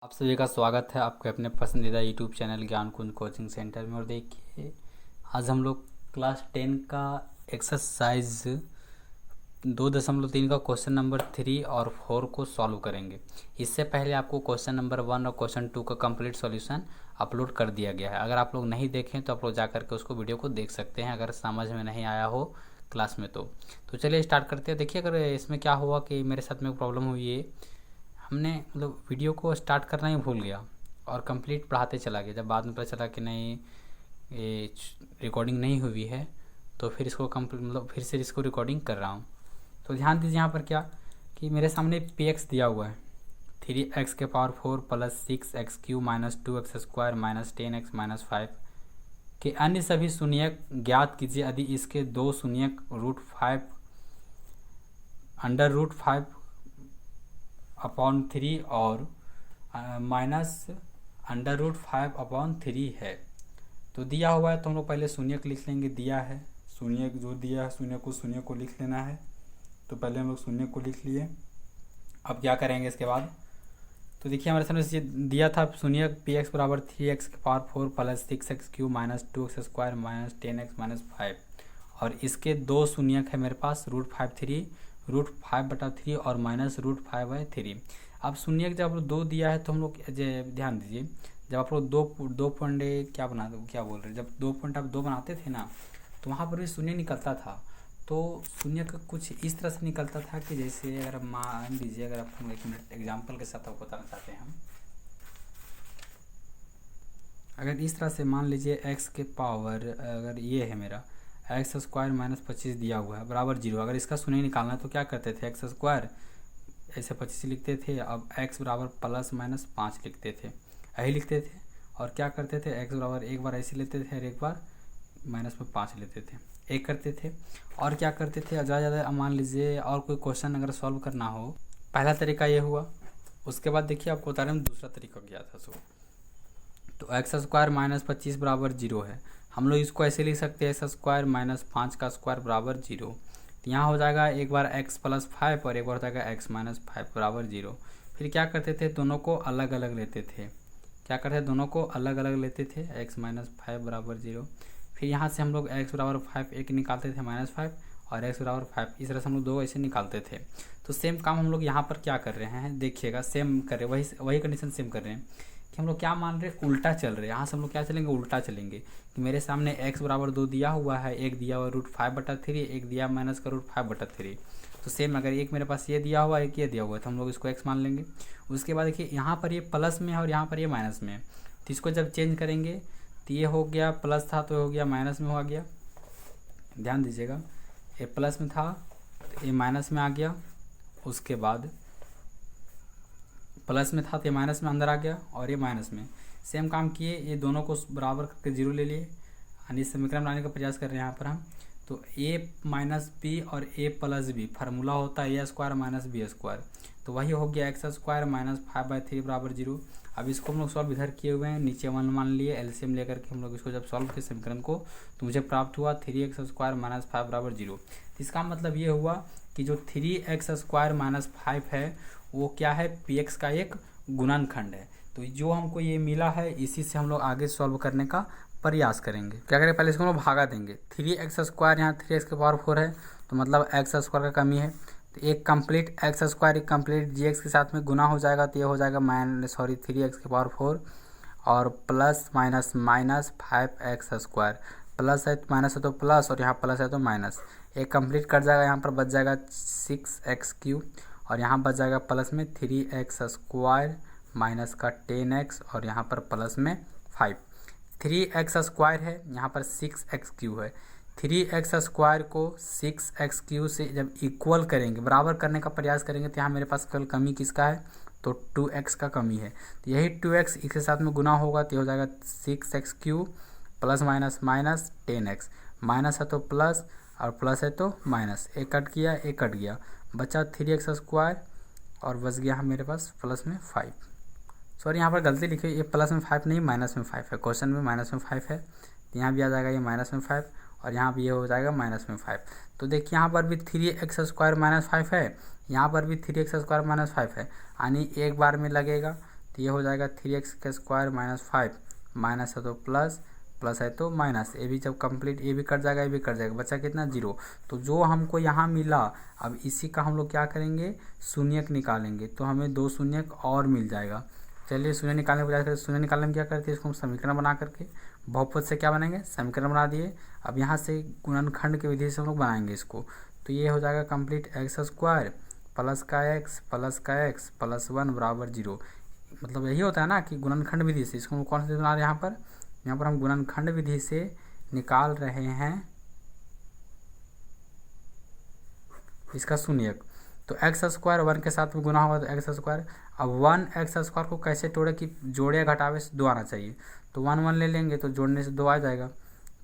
आप सभी का स्वागत है आपके अपने पसंदीदा यूट्यूब चैनल ज्ञान कुंज कोचिंग सेंटर में। और देखिए, आज हम लोग क्लास 10 का एक्सरसाइज 2.3 का क्वेश्चन नंबर 3 और 4 को सॉल्व करेंगे। इससे पहले आपको क्वेश्चन नंबर 1 और क्वेश्चन 2 का कंप्लीट सॉल्यूशन अपलोड कर दिया गया है। अगर आप लोग नहीं देखें तो आप लोग जा करके उसको वीडियो को देख सकते हैं, अगर समझ में नहीं आया हो क्लास में तो चलिए स्टार्ट करते हैं। देखिए, अगर इसमें क्या हुआ कि मेरे साथ में प्रॉब्लम हुई है, हमने मतलब वीडियो को स्टार्ट करना ही भूल गया और कंप्लीट पढ़ाते चला गया। जब बाद में पता चला कि नहीं, ये रिकॉर्डिंग नहीं हुई है, तो फिर इसको फिर से इसको रिकॉर्डिंग कर रहा हूँ। तो ध्यान दीजिए यहाँ पर क्या कि मेरे सामने px दिया हुआ है 3x⁴ plus 6x³ minus 2x² minus 10x minus 5 के अन्य सभी शून्यक ज्ञात कीजिए यदि इसके दो शून्यक √5 √5 अपॉन 3 और माइनस √5/3 है। तो दिया हुआ है तो हम लोग पहले शून्यक लिख लेंगे। दिया है शून्यक, जो दिया है शून्य को लिख लेना है। तो पहले हम लोग शून्य को लिख लिए। अब क्या करेंगे इसके बाद, तो देखिए हमारे सामने ये दिया था शून्यक px बराबर 3x⁴ plus 6x³ minus 2x² minus 10x minus 5, और इसके दो शून्यक है मेरे पास √5/3 और माइनस √5/3। अब शून्यक जब दो दिया है तो हम लोग ध्यान दीजिए, जब आप लोग दो पॉइंट क्या बोल रहे, जब 2 पॉइंट आप 2 बनाते थे ना, तो वहाँ पर भी शून्य निकलता था। तो शून्य का कुछ इस तरह से निकलता था कि जैसे अगर मान लीजिए, अगर आप एक मिनट एग्जाम्पल के साथ आपको बताना चाहते हैं हम, अगर इस तरह से मान लीजिए x के पावर, अगर ये है मेरा x² माइनस 25 दिया हुआ है बराबर 0। अगर इसका शून्य निकालना है तो क्या करते थे, x² ऐसे 25 लिखते थे, अब x बराबर प्लस माइनस 5 लिखते थे, यही लिखते थे। और क्या करते थे, x बराबर एक बार ऐसे लेते थे और एक बार माइनस में 5 लेते थे, एक करते थे। और क्या करते थे, ज़्यादा मान लीजिए और कोई क्वेश्चन अगर सॉल्व करना हो, पहला तरीका ये हुआ। उसके बाद देखिए आपको बता रहे हैं दूसरा तरीका क्या था। तो x² माइनस 25 बराबर 0 है। हम लोग इसको ऐसे लिख सकते हैं x² माइनस 5 का स्क्वायर बराबर 0। तो यहाँ हो जाएगा एक बार x प्लस 5 और एक बार हो जाएगा x माइनस 5 बराबर 0। फिर क्या करते थे, दोनों को अलग अलग लेते थे। क्या करते थे, दोनों को अलग अलग लेते थे, x माइनस 5 बराबर 0। फिर यहाँ से हम लोग x बराबर 5 एक निकालते थे माइनस 5 और x बराबर 5, इस तरह से हम लोग दो ऐसे निकालते थे। तो सेम काम हम लोग यहाँ पर क्या कर रहे हैं, देखिएगा सेम कर रहे हैं, वही कंडीशन सेम कर रहे हैं कि हम लोग क्या मान रहे हैं, उल्टा चल रहे हैं। यहाँ से हम लोग क्या चलेंगे, उल्टा चलेंगे कि मेरे सामने x बराबर 2 दिया हुआ है, एक दिया हुआ √5/3, एक दिया माइनस का √5/3। तो सेम अगर एक मेरे पास ये दिया हुआ है, एक ये दिया हुआ है, तो हम लोग इसको x मान लेंगे। उसके बाद देखिए यहाँ पर ये प्लस में है और यहाँ पर ये माइनस में है, तो इसको जब चेंज करेंगे तो ये हो गया प्लस था तो हो गया माइनस में हो गया। ध्यान दीजिएगा, ये प्लस में था तो ये माइनस में आ गया, उसके बाद प्लस में था तो ये माइनस में अंदर आ गया और ये माइनस में। सेम काम किए, ये दोनों को बराबर करके 0 ले लिए, यानी समीकरण बनाने का प्रयास कर रहे हैं यहाँ पर हम। तो a माइनस बी और a प्लस बी फार्मूला होता है a² माइनस b², तो वही हो गया x² माइनस 5/3 बराबर 0। अब इसको हम लोग सॉल्व इधर किए हुए हैं, नीचे 1 मान लिए, एलसीएम लेकर के हम लोग इसको जब सॉल्व किए समीकरण को, तो मुझे प्राप्त हुआ 3x² माइनस 5 बराबर 0। इसका मतलब ये हुआ कि जो 3x² माइनस 5 है वो क्या है, px का एक गुणनखंड है। तो जो हमको ये मिला है, इसी से हम लोग आगे सॉल्व करने का प्रयास करेंगे। क्या करें, पहले इसको हम लोग भागा देंगे। 3x², यहाँ 3x⁴ है, तो मतलब x² का कमी है, तो एक कंप्लीट x² एक कंप्लीट gx के साथ में गुना हो जाएगा, तो ये हो जाएगा 3x⁴ और plus minus minus 5x²। Plus है तो माइनस है तो प्लस, और यहाँ प्लस है तो माइनस, एक कंप्लीट कट जाएगा, यहाँ पर बच जाएगा 6x³ और यहाँ बच जाएगा प्लस में 3x² माइनस का 10x और यहाँ पर प्लस में 5। 3x² है, यहाँ पर 6x³ है। 3x² को 6x³ से जब इक्वल करेंगे, बराबर करने का प्रयास करेंगे, तो यहाँ मेरे पास केवल कमी किसका है, तो 2x का कमी है। तो यही 2x इसके साथ में गुना होगा तो हो जाएगा 6x³ plus minus minus 10x, minus है तो प्लस और प्लस है तो माइनस, एक कट गया एक कट गया, बचा 3x² और बच गया हम मेरे पास प्लस में 5। सॉरी यहाँ पर गलती लिखी, ये प्लस में 5 नहीं माइनस में 5 है, क्वेश्चन में माइनस में 5 है, तो यहाँ भी आ जाएगा ये माइनस में 5 और यहाँ भी ये हो जाएगा माइनस में 5। तो देखिए यहाँ पर भी 3x² माइनस 5 है, यहाँ पर भी 3x² माइनस 5 है, यानी एक बार में लगेगा। तो तो ये हो जाएगा 3x का स्क्वायर माइनस 5, माइनस है तो प्लस, प्लस है तो माइनस, ये भी जब कंप्लीट ये भी कट जाएगा ये भी कट जाएगा, बचा कितना 0। तो जो हमको यहाँ मिला अब इसी का हम लोग क्या करेंगे शून्यक निकालेंगे, तो हमें 2 शून्यक और मिल जाएगा। चलिए शून्य निकालने के बजाय शून्य निकालने में क्या करते हैं, इसको हम समीकरण बना करके बहुपद से क्या बनाएंगे समीकरण बना दिए। अब यहाँ से गुणनखंड की विधि से हम लोग बनाएंगे इसको, तो ये हो जाएगा कंप्लीट एक्स स्क्वायर प्लस का एक्स प्लस 1 बराबर 0। मतलब यही होता है ना कि गुणनखंड विधि से, इसको हम कौन से बना रहे हैं यहाँ पर हम गुणनखंड विधि से निकाल रहे हैं इसका शून्यक। तो एक्स स्क्वायर 1 के साथ में गुना होगा तो एक्स स्क्वायर। अब 1 एक्स स्क्वायर को कैसे तोड़े कि जोड़े या घटावे से 2 आना चाहिए, तो 1 1 ले लेंगे तो जोड़ने से 2 आ जाएगा।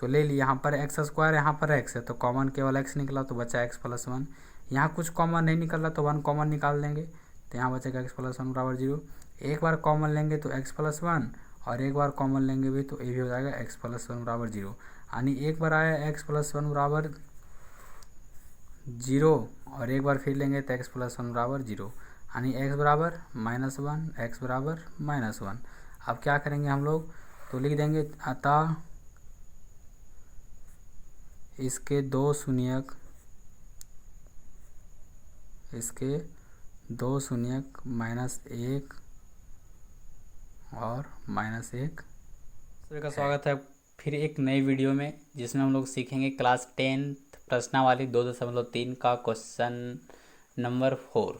तो ले लिया, यहाँ पर एक्स स्क्वायर यहाँ पर एक्स है तो कॉमन केवल एक्स निकला तो बचा एक्स प्लस 1। यहाँ कुछ कॉमन नहीं निकल रहा तो 1 कॉमन निकाल देंगे तो यहाँ बचेगा एक्स प्लस 1 बराबर 0। एक बार कॉमन लेंगे तो एक्स प्लस 1 और एक बार कॉमन लेंगे भी तो ये भी हो जाएगा एक्स प्लस 1 बराबर 0। यानी एक बार आया एक्स प्लस 1 बराबर 0 और एक बार फिर लेंगे तो एक्स प्लस 1 बराबर 0, यानी एक्स बराबर -1 एक्स बराबर -1। अब क्या करेंगे हम लोग, तो लिख देंगे अतः इसके 2 शून्यक -1 और -1। सभी का स्वागत है फिर एक नई वीडियो में, जिसमें हम लोग सीखेंगे क्लास 10 प्रश्नावली 2.3 का क्वेश्चन नंबर 4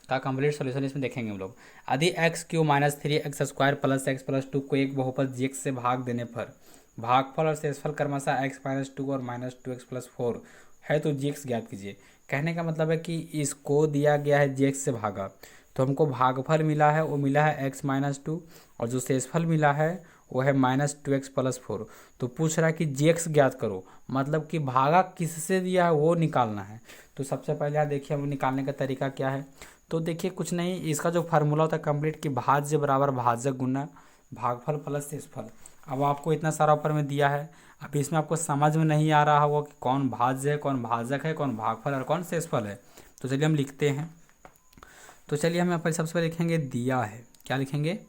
का कंप्लीट सॉल्यूशन इसमें देखेंगे हम लोग। यदि x³ - 3x square plus x plus 2 को एक बहुपद g से भाग देने पर भागफल और शेषफल क्रमशः x - 2 और -2x प्लस 4 है तो g ज्ञात कीजिए। कहने का मतलब है कि इसको दिया गया है g से भागा, तो हमको भागफल मिला है वो मिला है x - 2 और जो शेषफल मिला है वो है -2x प्लस 4। तो पूछ रहा है कि g ज्ञात करो, मतलब कि भागा किससे दिया है वो निकालना है। तो सबसे पहले आप देखिए हम निकालने का तरीका क्या है। तो देखिए कुछ नहीं, इसका जो फार्मूला होता है कंप्लीट कि भाज्य बराबर भाजक गुना भागफल प्लस शेषफल। अब आपको इतना सारा ऊपर में दिया है, अब इसमें आपको समझ में नहीं आ रहा होगा कि कौन भाज्य है कौन भाजक है कौन भागफल और कौन शेषफल है। तो चलिए हम लिखते हैं। तो चलिए हम यहाँ पर सबसे पहले लिखेंगे दिया है, क्या लिखेंगे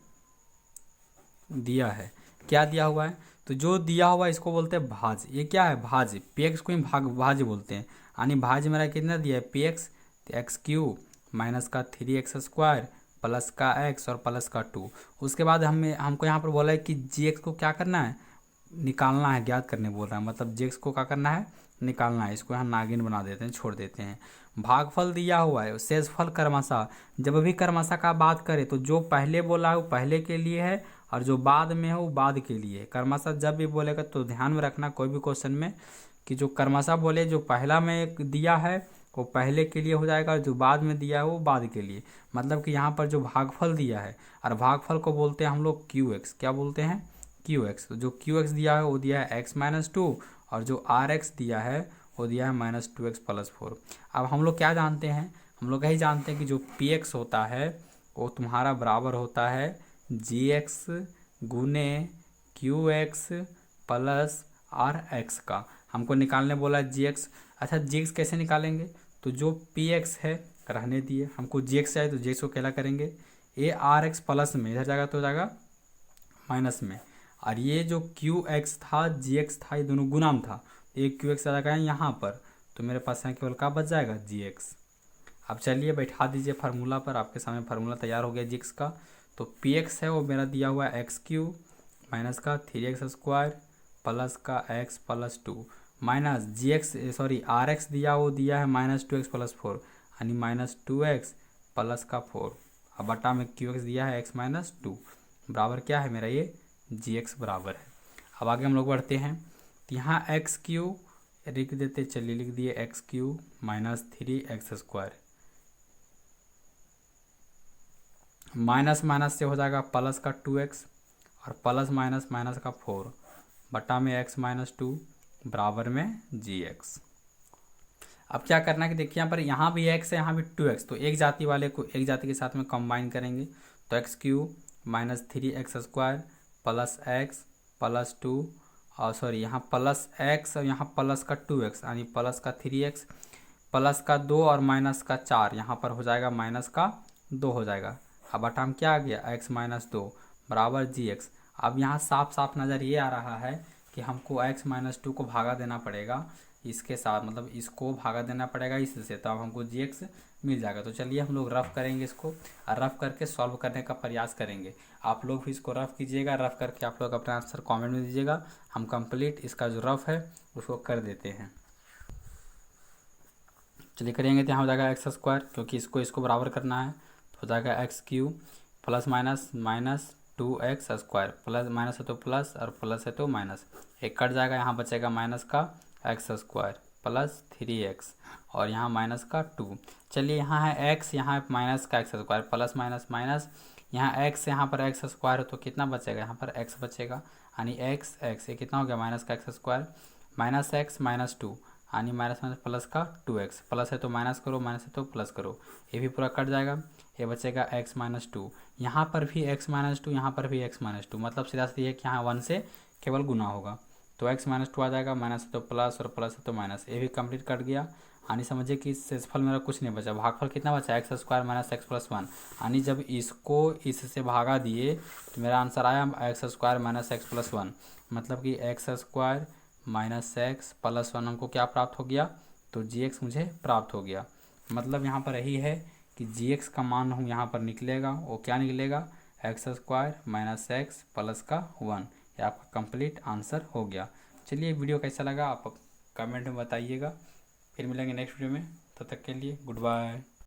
दिया है, क्या दिया हुआ है। तो जो दिया हुआ है इसको बोलते हैं भाज्य। ये क्या है भाज्य, px को ही भाज्य बोलते हैं। यानी भाज्य मेरा कितना दिया है px, तो x³ माइनस का 3x स्क्वायर प्लस का x और प्लस का 2। उसके बाद हमको यहाँ पर बोला है कि gx को क्या करना है निकालना है, ज्ञात करने बोल रहा है, मतलब gx को क्या करना है निकालना है। इसको यहाँ नागिन बना देते हैं, छोड़ देते हैं। भागफल दिया हुआ है, शेषफल क्रमशः। जब भी क्रमशः का बात करें तो जो पहले बोला है वो पहले के लिए है और जो बाद में है वो बाद के लिए। क्रमशः जब भी बोलेगा तो ध्यान में रखना कोई भी क्वेश्चन में कि जो क्रमशः बोले जो पहला में दिया है वो पहले के लिए हो जाएगा और जो बाद में दिया है वो बाद के लिए। मतलब कि यहाँ पर जो भागफल दिया है और भागफल को बोलते हैं हम लोग qx, क्या बोलते हैं qx। तो जो qx दिया है वो दिया है x - 2 और जो rx दिया है वो दिया है -2x प्लस 4। अब हम लोग क्या जानते हैं, हम लोग यही जानते हैं कि जो px होता है वो तुम्हारा बराबर होता है gx गुने qx प्लस rx का। हमको निकालने बोला है gx। अच्छा gx कैसे निकालेंगे, तो जो px है रहने दिए, हमको gx चाहिए तो gx को क्या करेंगे ये rx प्लस में इधर जाएगा तो हो जाएगा माइनस में, और ये जो qx था gx था ये दोनों गुणाम था, एक qx आ जाएगा यहाँ पर, तो मेरे पास यहाँ केवल क्या बच जाएगा gx। अब चलिए बैठा दीजिए फार्मूला पर, आपके सामने फार्मूला तैयार हो गया gx का। तो px है वो मेरा दिया हुआ है x³ माइनस का 3x स्क्वायर प्लस का x प्लस 2 माइनस rx दिया वो दिया है -2x प्लस 4 यानी -2x प्लस का 4। अब बटा में qx दिया है x - 2 बराबर क्या है मेरा ये gx बराबर है। अब आगे हम लोग बढ़ते हैं, तो यहाँ x³ लिख देते, चलिए लिख दिए x³ minus 3x square minus minus से हो जाएगा प्लस का 2x और प्लस माइनस माइनस का 4 बटा में x - 2 बराबर में gx। अब क्या करना है कि देखिए यहाँ पर यहाँ भी x है यहाँ भी 2x, तो एक जाति वाले को एक जाति के साथ में कंबाइन करेंगे तो x³ minus 3x square plus x plus 2 और यहाँ प्लस x और यहाँ प्लस का 2x यानी प्लस का 3x प्लस का 2 और माइनस का 4, यहाँ पर हो जाएगा माइनस का 2 हो जाएगा। अब आटाम क्या आ गया, x माइनस 2 बराबर gx। अब यहाँ साफ साफ नज़र ये आ रहा है कि हमको x माइनस 2 को भागा देना पड़ेगा इसके साथ, मतलब इसको भागा देना पड़ेगा इससे, तो अब हमको gx मिल जाएगा। तो चलिए हम लोग रफ़ करेंगे इसको, और रफ़ करके सॉल्व करने का प्रयास करेंगे। आप लोग भी इसको रफ़ कीजिएगा, रफ़ करके आप लोग अपना आंसर कमेंट में दीजिएगा। हम कंप्लीट इसका जो रफ़ है उसको कर देते हैं। चलिए करेंगे तो यहाँ हो जाएगा एक्स स्क्वायर, क्योंकि इसको बराबर करना है, तो हो जाएगा x cube plus minus minus 2x square, plus minus है तो प्लस और प्लस है तो माइनस, एक कट जाएगा, यहाँ बचेगा माइनस का एक्स स्क्वायर प्लस 3x और यहाँ माइनस का 2। चलिए यहाँ है x, यहाँ है माइनस का x square, plus minus minus, यहाँ x यहाँ पर एक्स स्क्वायर है तो कितना बचेगा, यहाँ पर x बचेगा, यानी x ये कितना हो गया माइनस का x square minus x minus 2, यानी माइनस माइनस प्लस का 2x, प्लस है तो माइनस करो, माइनस है तो प्लस करो, ये भी पूरा कट जाएगा, ये बचेगा x माइनस 2, यहाँ पर भी x माइनस 2, यहाँ पर भी x माइनस 2, मतलब सीधा सीधा है कि यहाँ 1 से केवल गुना होगा, तो x माइनस 2 आ जाएगा, माइनस है तो प्लस और प्लस है तो माइनस, ये भी कंप्लीट कट गया। यानी समझिए कि शेषफल मेरा कुछ नहीं बचा, भागफल कितना बचा x square minus x plus 1, यानी जब इसको इससे भागा दिए तो मेरा आंसर आया x square minus x plus 1, मतलब कि x square minus x plus 1 हमको क्या प्राप्त हो गया, तो जी एक्स मुझे प्राप्त हो गया। मतलब यहाँ पर यही है कि जी एक्स का मान हम यहाँ पर निकलेगा, वो क्या निकलेगा, x square minus x plus का 1, ये आपका कंप्लीट आंसर हो गया। चलिए वीडियो कैसा लगा आप कमेंट में बताइएगा, फिर मिलेंगे नेक्स्ट वीडियो में, तब तक के लिए गुड बाय।